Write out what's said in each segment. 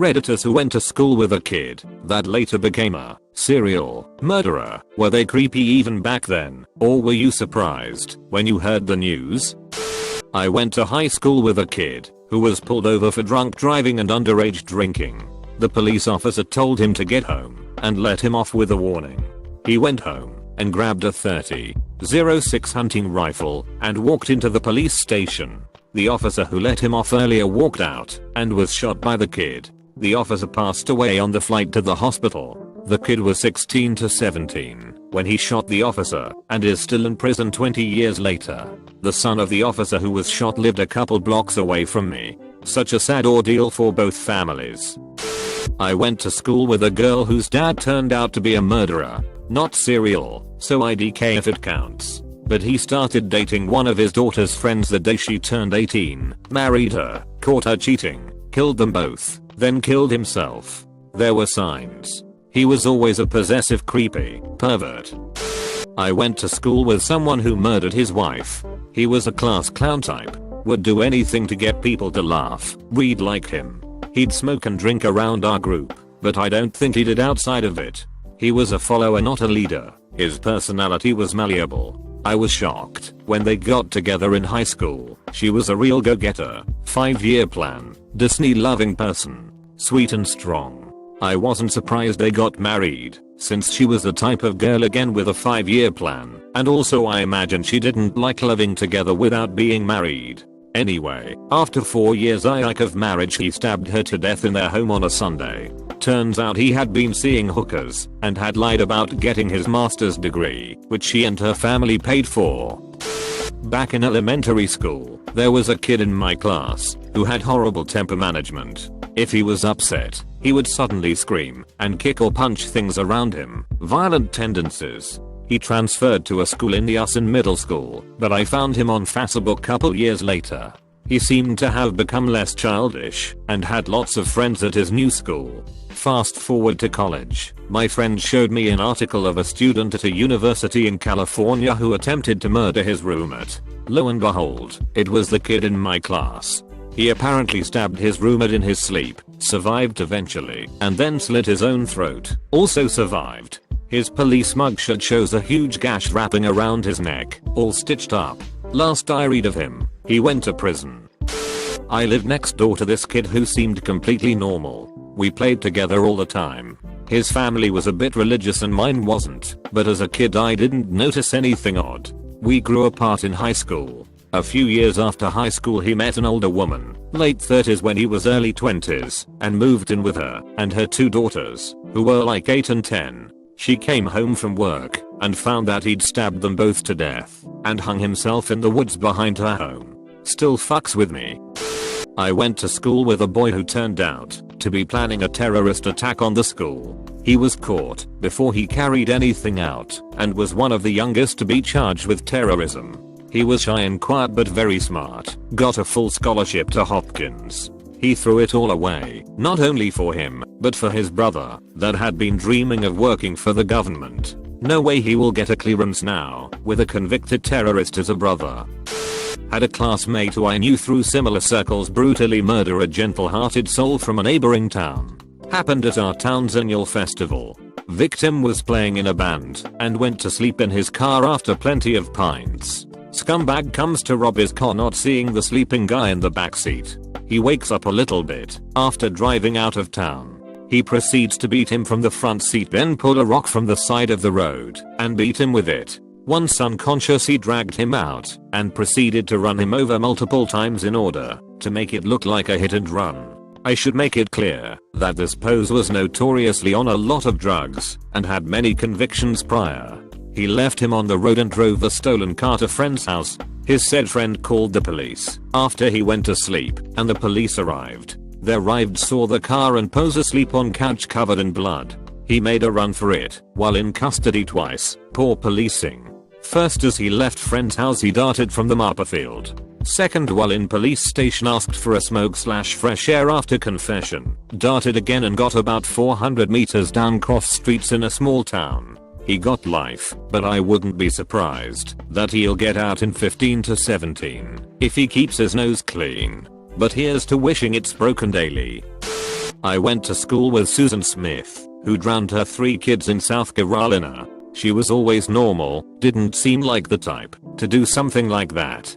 Redditors who went to school with a kid that later became a serial murderer. Were they creepy even back then, or were you surprised when you heard the news? I went to high school with a kid who was pulled over for drunk driving and underage drinking. The police officer told him to get home and let him off with a warning. He went home and grabbed a .30-06 hunting rifle and walked into the police station. The officer who let him off earlier walked out and was shot by the kid. The officer passed away on the flight to the hospital. The kid was 16 to 17 when he shot the officer and is still in prison 20 years later. The son of the officer who was shot lived a couple blocks away from me. Such a sad ordeal for both families. I went to school with a girl whose dad turned out to be a murderer. Not serial, so IDK if it counts. But he started dating one of his daughter's friends the day she turned 18, married her, caught her cheating, killed them both, then killed himself. There were signs. He was always a possessive creepy pervert. I went to school with someone who murdered his wife. He was a class clown type. Would do anything to get people to laugh. We'd like him. He'd smoke and drink around our group, but I don't think he did outside of it. He was a follower, not a leader. His personality was malleable. I was shocked when they got together in high school. She was a real go-getter, 5-year plan, Disney-loving person, sweet and strong. I wasn't surprised they got married, since she was the type of girl again with a 5-year plan, and also I imagine she didn't like living together without being married. Anyway, after 4 years of marriage he stabbed her to death in their home on a Sunday. Turns out he had been seeing hookers and had lied about getting his master's degree, which she and her family paid for. Back in elementary school, there was a kid in my class who had horrible temper management. If he was upset, he would suddenly scream and kick or punch things around him. Violent tendencies. He transferred to a school in the US in middle school, but I found him on Facebook couple years later. He seemed to have become less childish and had lots of friends at his new school. Fast forward to college, my friend showed me an article of a student at a university in California who attempted to murder his roommate. Lo and behold, it was the kid in my class. He apparently stabbed his roommate in his sleep, survived eventually, and then slit his own throat, also survived. His police mugshot shows a huge gash wrapping around his neck, all stitched up. Last I read of him, he went to prison. I lived next door to this kid who seemed completely normal. We played together all the time. His family was a bit religious and mine wasn't, but as a kid I didn't notice anything odd. We grew apart in high school. A few years after high school he met an older woman, late 30s when he was early 20s, and moved in with her and her 2 daughters, who were like 8 and 10. She came home from work and found that he'd stabbed them both to death and hung himself in the woods behind her home. Still fucks with me. I went to school with a boy who turned out to be planning a terrorist attack on the school. He was caught before he carried anything out and was one of the youngest to be charged with terrorism. He was shy and quiet but very smart, got a full scholarship to Hopkins. He threw it all away, not only for him, but for his brother, that had been dreaming of working for the government. No way he will get a clearance now, with a convicted terrorist as a brother. Had a classmate who I knew through similar circles brutally murder a gentle-hearted soul from a neighboring town. Happened at our town's annual festival. Victim was playing in a band and went to sleep in his car after plenty of pints. Scumbag comes to rob his car not seeing the sleeping guy in the backseat. He wakes up a little bit after driving out of town. He proceeds to beat him from the front seat, then pull a rock from the side of the road and beat him with it. Once unconscious he dragged him out and proceeded to run him over multiple times in order to make it look like a hit and run. I should make it clear that this pose was notoriously on a lot of drugs and had many convictions prior. He left him on the road and drove the stolen car to friend's house. His said friend called the police after he went to sleep and the police arrived. They arrived, saw the car and Pose asleep on couch covered in blood. He made a run for it while in custody twice. Poor policing. First, as he left friend's house he darted from the marper field. Second, while in police station asked for a smoke/fresh air after confession. Darted again and got about 400 meters down cross streets in a small town. He got life, but I wouldn't be surprised that he'll get out in 15 to 17 if he keeps his nose clean. But here's to wishing it's broken daily. I went to school with Susan Smith, who drowned her 3 kids in South Carolina. She was always normal, didn't seem like the type to do something like that.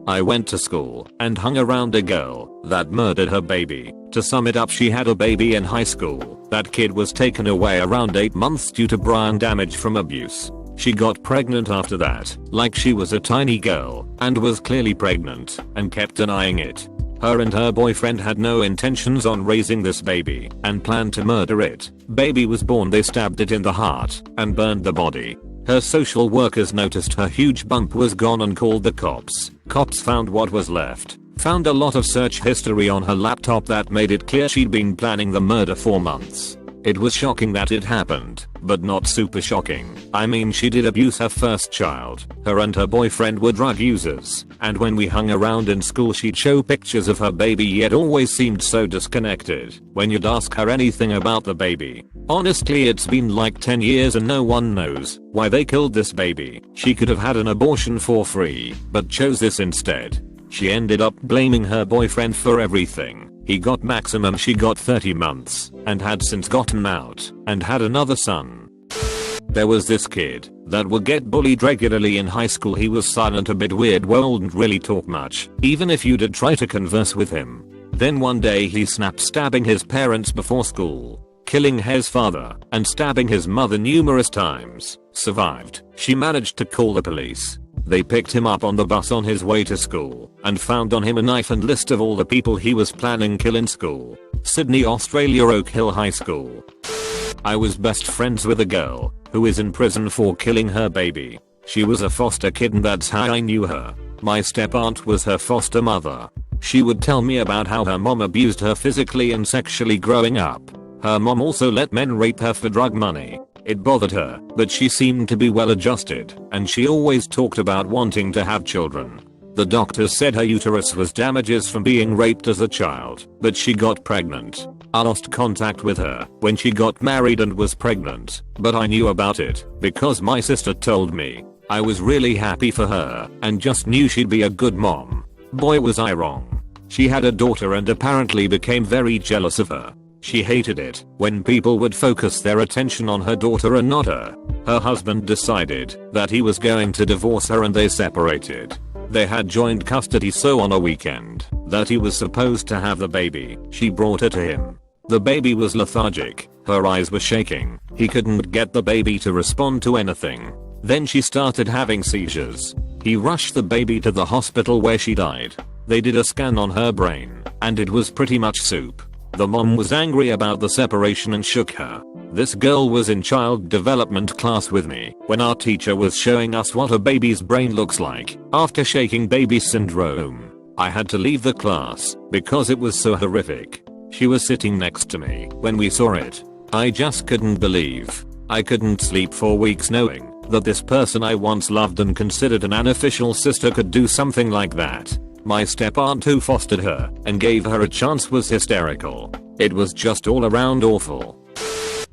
I went to school and hung around a girl that murdered her baby. To sum it up, she had a baby in high school. That kid was taken away around 8 months due to brain damage from abuse. She got pregnant after that, like she was a tiny girl, and was clearly pregnant, and kept denying it. Her and her boyfriend had no intentions on raising this baby, and planned to murder it. Baby was born, they stabbed it in the heart, and burned the body. Her social workers noticed her huge bump was gone and called the cops. Cops found what was left. Found a lot of search history on her laptop that made it clear she'd been planning the murder for months. It was shocking that it happened, but not super shocking. I mean, she did abuse her first child. Her and her boyfriend were drug users, and when we hung around in school she'd show pictures of her baby, yet always seemed so disconnected when you'd ask her anything about the baby. Honestly, it's been like 10 years and no one knows why they killed this baby. She could have had an abortion for free, but chose this instead. She ended up blaming her boyfriend for everything. He got maximum, she got 30 months, and had since gotten out, and had another son. There was this kid that would get bullied regularly in high school. He was silent, a bit weird, wouldn't really talk much, even if you did try to converse with him. Then one day he snapped, stabbing his parents before school, killing his father, and stabbing his mother numerous times. Survived. She managed to call the police. They picked him up on the bus on his way to school, and found on him a knife and list of all the people he was planning kill in school. Sydney, Australia, Oak Hill High School. I was best friends with a girl who is in prison for killing her baby. She was a foster kid, and that's how I knew her. My step-aunt was her foster mother. She would tell me about how her mom abused her physically and sexually growing up. Her mom also let men rape her for drug money. It bothered her, but she seemed to be well adjusted, and she always talked about wanting to have children. The doctors said her uterus was damaged from being raped as a child, but she got pregnant. I lost contact with her when she got married and was pregnant, but I knew about it because my sister told me. I was really happy for her and just knew she'd be a good mom. Boy, was I wrong. She had a daughter and apparently became very jealous of her. She hated it when people would focus their attention on her daughter and not her. Her husband decided that he was going to divorce her and they separated. They had joint custody, so on a weekend that he was supposed to have the baby, she brought her to him. The baby was lethargic, her eyes were shaking, he couldn't get the baby to respond to anything. Then she started having seizures. He rushed the baby to the hospital where she died. They did a scan on her brain, and it was pretty much soup. The mom was angry about the separation and shook her. This girl was in child development class with me when our teacher was showing us what a baby's brain looks like after shaking baby syndrome. I had to leave the class because it was so horrific. She was sitting next to me when we saw it. I just couldn't believe. I couldn't sleep for weeks knowing that this person I once loved and considered an unofficial sister could do something like that. My step-aunt who fostered her and gave her a chance was hysterical. It was just all around awful.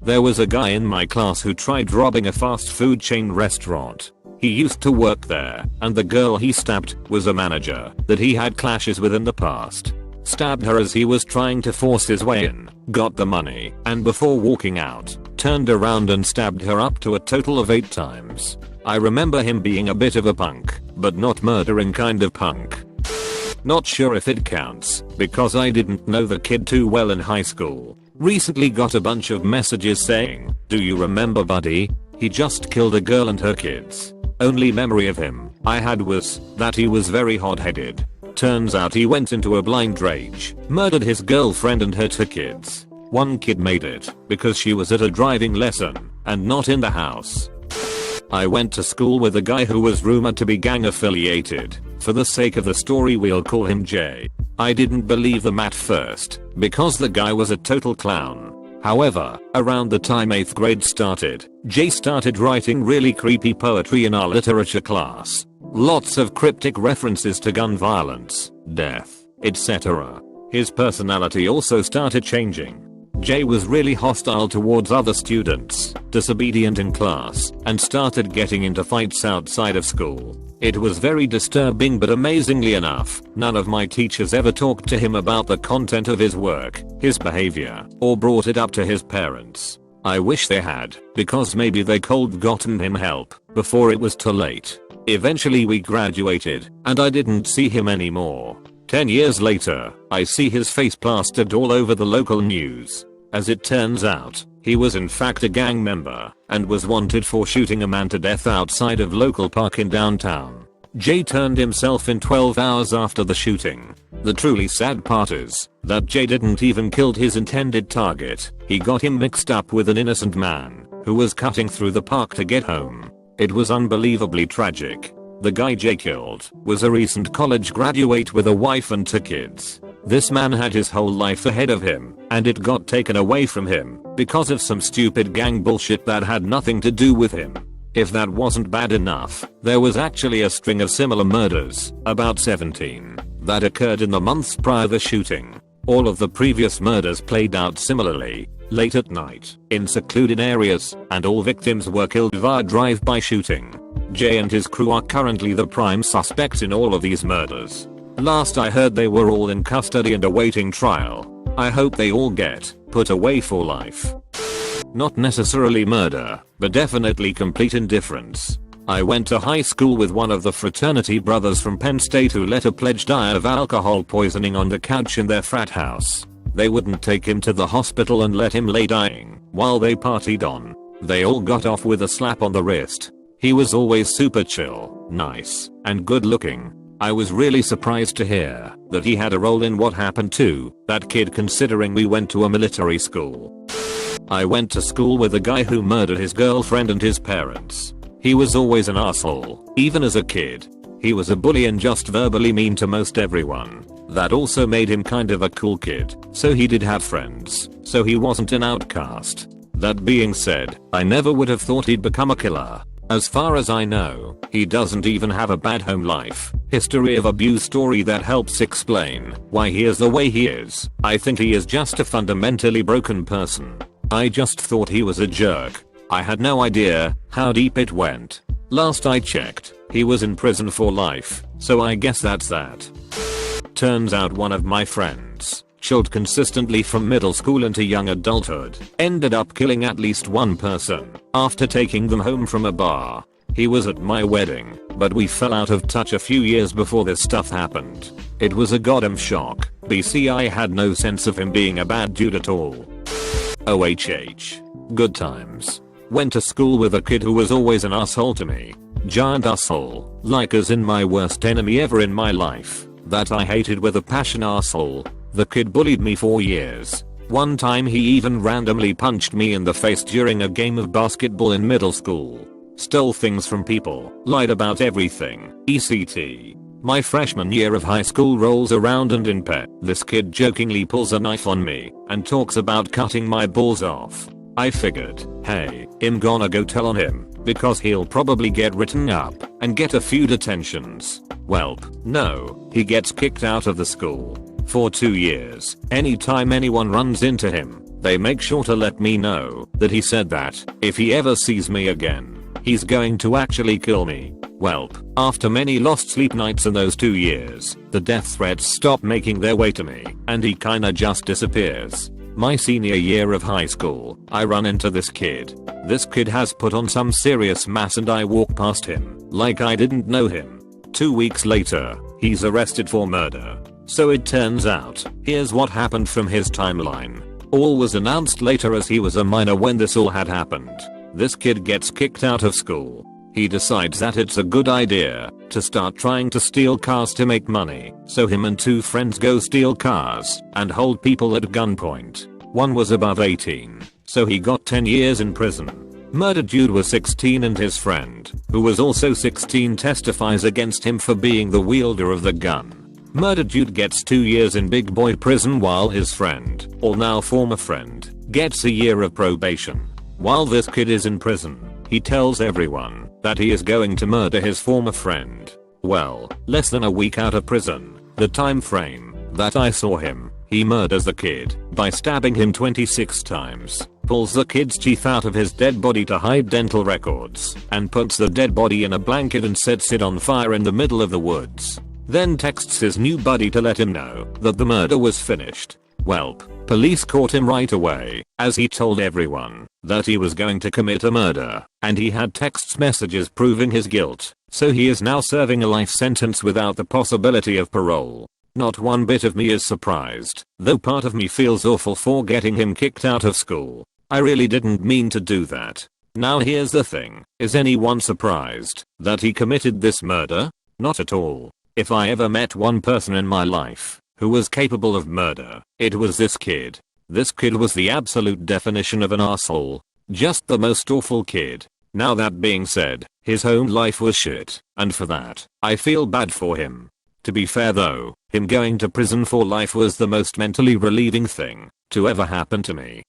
There was a guy in my class who tried robbing a fast food chain restaurant. He used to work there, and the girl he stabbed was a manager that he had clashes with in the past. Stabbed her as he was trying to force his way in, got the money, and before walking out, turned around and stabbed her up to a total of 8 times. I remember him being a bit of a punk, but not murdering kind of punk. Not sure if it counts, because I didn't know the kid too well in high school. Recently got a bunch of messages saying, "Do you remember buddy? He just killed a girl and her kids." Only memory of him I had was that he was very hot-headed. Turns out he went into a blind rage, murdered his girlfriend and her 2 kids. One kid made it because she was at a driving lesson and not in the house. I went to school with a guy who was rumored to be gang affiliated. For the sake of the story, we'll call him Jay. I didn't believe them at first because the guy was a total clown. However, around the time 8th grade started, Jay started writing really creepy poetry in our literature class. Lots of cryptic references to gun violence, death, etc. His personality also started changing. Jay was really hostile towards other students, disobedient in class, and started getting into fights outside of school. It was very disturbing, but amazingly enough, none of my teachers ever talked to him about the content of his work, his behavior, or brought it up to his parents. I wish they had, because maybe they could have gotten him help before it was too late. Eventually we graduated, and I didn't see him anymore. 10 years later, I see his face plastered all over the local news. As it turns out, he was in fact a gang member, and was wanted for shooting a man to death outside of local park in downtown. Jay turned himself in 12 hours after the shooting. The truly sad part is that Jay didn't even kill his intended target. He got him mixed up with an innocent man who was cutting through the park to get home. It was unbelievably tragic. The guy Jay killed was a recent college graduate with a wife and 2 kids. This man had his whole life ahead of him, and it got taken away from him because of some stupid gang bullshit that had nothing to do with him. If that wasn't bad enough, there was actually a string of similar murders, about 17, that occurred in the months prior to the shooting. All of the previous murders played out similarly, late at night, in secluded areas, and all victims were killed via drive-by shooting. Jay and his crew are currently the prime suspects in all of these murders. Last I heard, they were all in custody and awaiting trial. I hope they all get put away for life. Not necessarily murder, but definitely complete indifference. I went to high school with one of the fraternity brothers from Penn State who let a pledge die of alcohol poisoning on the couch in their frat house. They wouldn't take him to the hospital and let him lay dying while they partied on. They all got off with a slap on the wrist. He was always super chill, nice, and good looking. I was really surprised to hear that he had a role in what happened to that kid, considering we went to a military school. I went to school with a guy who murdered his girlfriend and his parents. He was always an asshole, even as a kid. He was a bully and just verbally mean to most everyone. That also made him kind of a cool kid, so he did have friends, so he wasn't an outcast. That being said, I never would have thought he'd become a killer. As far as I know, he doesn't even have a bad home life history of abuse story that helps explain why he is the way he is. I think he is just a fundamentally broken person. I just thought he was a jerk. I had no idea how deep it went. Last I checked, he was in prison for life, so I guess that's that. Turns out one of my friends, chilled consistently from middle school into young adulthood, ended up killing at least one person after taking them home from a bar. He was at my wedding, but we fell out of touch a few years before this stuff happened. It was a goddamn shock. BC, I had no sense of him being a bad dude at all. OHH. Good times. Went to school with a kid who was always an asshole to me. Giant asshole, like as in my worst enemy ever in my life, that I hated with a passion. Asshole. The kid bullied me for years. One time he even randomly punched me in the face during a game of basketball in middle school. Stole things from people, lied about everything, etc. My freshman year of high school rolls around, and in pet, this kid jokingly pulls a knife on me and talks about cutting my balls off. I figured, hey, I'm gonna go tell on him, because he'll probably get written up and get a few detentions. Welp, no, he gets kicked out of the school. For 2 years, anytime anyone runs into him, they make sure to let me know that he said that if he ever sees me again, he's going to actually kill me. Welp, after many lost sleep nights in those 2 years, the death threats stop making their way to me, and he kinda just disappears. My senior year of high school, I run into this kid. This kid has put on some serious mass and I walk past him like I didn't know him. 2 weeks later, he's arrested for murder. So it turns out, here's what happened from his timeline. All was announced later as he was a minor when this all had happened. This kid gets kicked out of school. He decides that it's a good idea to start trying to steal cars to make money, so him and 2 friends go steal cars and hold people at gunpoint. One was above 18, so he got 10 years in prison. Murdered dude was 16 and his friend, who was also 16, testifies against him for being the wielder of the gun. Murdered dude gets 2 years in big boy prison while his friend, or now former friend, gets a year of probation. While this kid is in prison, he tells everyone that he is going to murder his former friend. Well, less than a week out of prison, the time frame that I saw him, he murders the kid by stabbing him 26 times. pulls the kid's teeth out of his dead body to hide dental records, and puts the dead body in a blanket and sets it on fire in the middle of the woods. Then texts his new buddy to let him know that the murder was finished. Welp, police caught him right away, as he told everyone that he was going to commit a murder, and he had text messages proving his guilt, so he is now serving a life sentence without the possibility of parole. Not one bit of me is surprised, though part of me feels awful for getting him kicked out of school. I really didn't mean to do that. Now here's the thing, is anyone surprised that he committed this murder? Not at all. If I ever met one person in my life who was capable of murder, it was this kid. This kid was the absolute definition of an asshole. Just the most awful kid. Now that being said, his home life was shit, and for that, I feel bad for him. To be fair though, him going to prison for life was the most mentally relieving thing to ever happen to me.